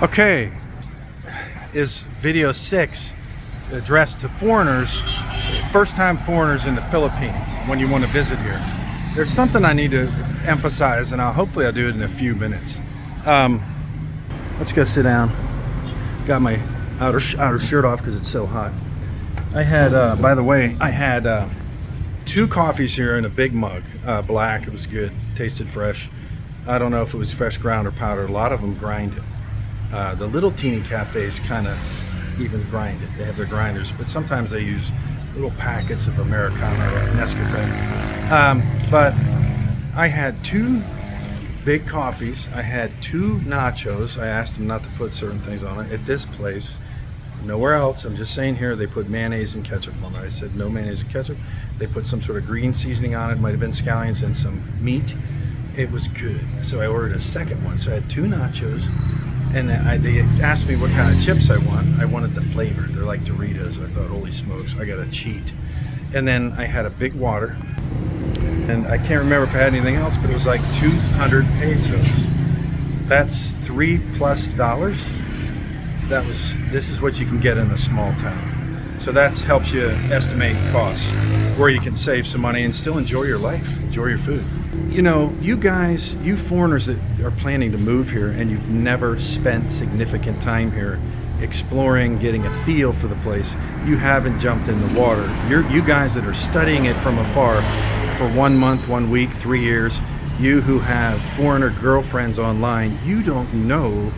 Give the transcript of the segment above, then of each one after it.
Okay, is video 6 addressed to foreigners, first-time foreigners in the Philippines when you want to visit here. There's something I need to emphasize, and hopefully I'll do it in a few minutes. Let's go sit down. Got my outer shirt off because it's so hot. I had, by the way, I had 2 coffees here in a big mug, black. It was good, tasted fresh. I don't know if it was fresh ground or powder. A lot of them grind it. The little teeny cafes kind of even grind it. They have their grinders, but sometimes they use little packets of Americano or Nescafe. But I had 2 big coffees. I had 2 nachos. I asked them not to put certain things on it. At this place, nowhere else, I'm just saying here, they put mayonnaise and ketchup on it. I said no mayonnaise and ketchup. They put some sort of green seasoning on it. Might have been scallions and some meat. It was good. So I ordered a second one. So I had 2 nachos. And they asked me what kind of chips I want. I wanted the flavor. They're like Doritos. I thought, holy smokes, I got to cheat. And then I had a big water. And I can't remember if I had anything else, but it was like 200 pesos. That's $3+ This is what you can get in a small town. So that helps you estimate costs, where you can save some money and still enjoy your life, enjoy your food. You know, you guys, you foreigners that are planning to move here and you've never spent significant time here exploring, getting a feel for the place, you haven't jumped in the water. You guys that are studying it from afar for 1 month, 1 week, 3 years, you who have foreigner girlfriends online, you don't know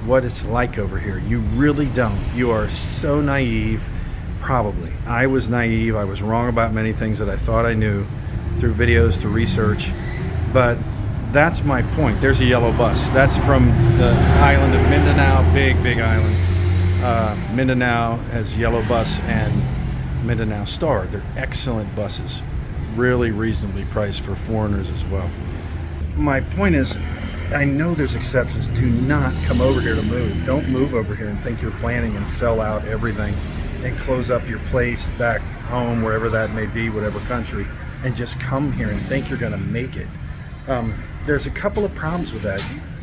what it's like over here. You really don't. You are so naive. Probably. I was naive. I was wrong about many things that I thought I knew through videos, through research. But that's my point. There's a yellow bus. That's from the island of Mindanao, big island. Mindanao has yellow bus and Mindanao Star. They're excellent buses. Really reasonably priced for foreigners as well. My point is, I know there's exceptions. Do not come over here to move. Don't move over here and think you're planning and sell out everything and close up your place back home, wherever that may be, whatever country, and just come here and think you're going to make it. There's a couple of problems with that.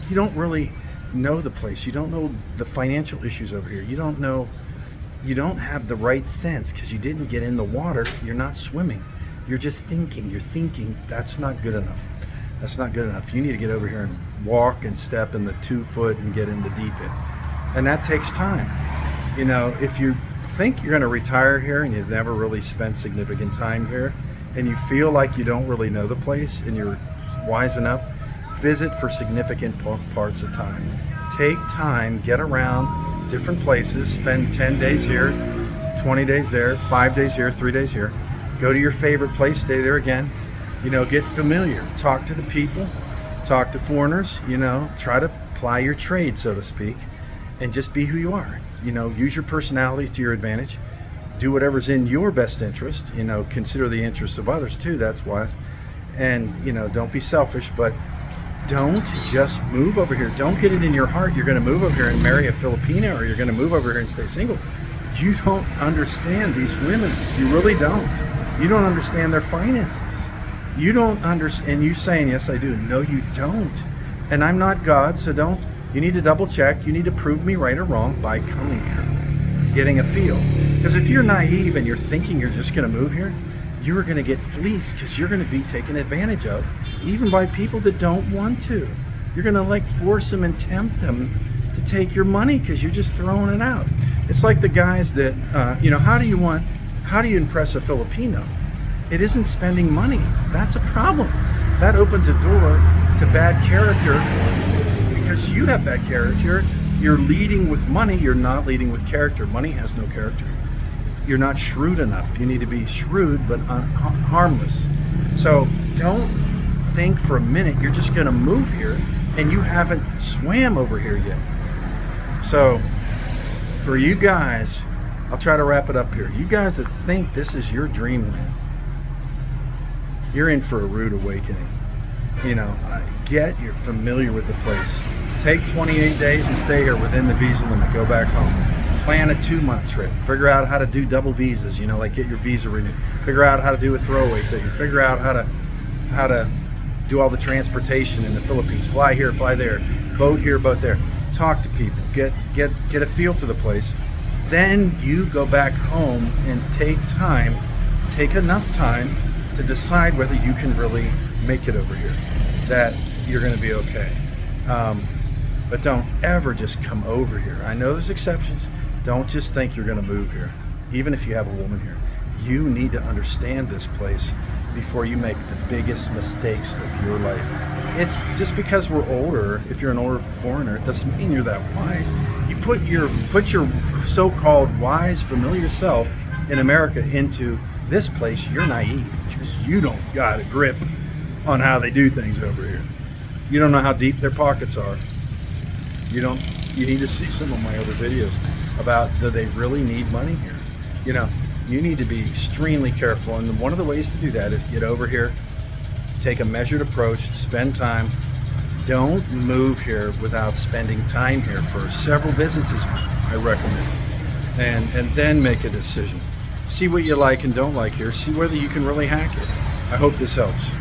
You don't really know the place. You don't know the financial issues over here. You don't have the right sense because you didn't get in the water. You're not swimming. You're just thinking. You're thinking. That's not good enough. That's not good enough. You need to get over here and walk and step in the 2 foot and get in the deep end. And that takes time. You know, if you think you're going to retire here and you've never really spent significant time here and you feel like you don't really know the place and you're wise enough, visit for significant parts of time. Take time, get around different places, spend 10 days here, 20 days there, 5 days here, 3 days here. Go to your favorite place, stay there again. You know, get familiar, talk to the people, talk to foreigners, you know, try to ply your trade, so to speak, and just be who you are. You know, use your personality to your advantage. Do whatever's in your best interest. You know, consider the interests of others too. That's wise. And, you know, don't be selfish, but don't just move over here. Don't get it in your heart you're going to move over here and marry a Filipina, or you're going to move over here and stay single. You don't understand these women. You really don't. You don't understand their finances. You don't understand. And you saying, yes, I do. No, you don't. And I'm not God, so don't. You need to double check. You need to prove me right or wrong by coming here, getting a feel. Because if you're naive and you're thinking you're just going to move here, you're going to get fleeced because you're going to be taken advantage of, even by people that don't want to. You're going to like force them and tempt them to take your money because you're just throwing it out. It's like the guys that, you know, how do you impress a Filipino? It isn't spending money. That's a problem. That opens a door to bad character. Because you have bad character, you're leading with money, you're not leading with character. Money has no character. You're not shrewd enough. You need to be shrewd but harmless. So don't think for a minute you're just going to move here and you haven't swam over here yet. So for you guys, I'll try to wrap it up here. You guys that think this is your dreamland, you're in for a rude awakening. You know, get you're familiar with the place. Take 28 days and stay here within the visa limit. Go back home. Plan a 2-month trip. Figure out how to do double visas. You know, like get your visa renewed. Figure out how to do a throwaway ticket. Figure out how to do all the transportation in the Philippines. Fly here, fly there. Boat here, boat there. talk to people, get a feel for the place. Then you go back home and take enough time to decide whether you can really make it over here, that you're going to be okay. But don't ever just come over here. I know there's exceptions. Don't just think you're going to move here, even if you have a woman here. You need to understand this place before you make the biggest mistakes of your life. It's just because we're older, if you're an older foreigner, it doesn't mean you're that wise. You put your so-called wise, familiar self in America into this place, you're naive because you don't got a grip on how they do things over here. You don't know how deep their pockets are. You need to see some of my other videos about, do they really need money here? You know, you need to be extremely careful, and one of the ways to do that is get over here, take a measured approach, spend time. Don't move here without spending time here for several visits, is I recommend, and then make a decision. See what you like and don't like here. See whether you can really hack it. I hope this helps.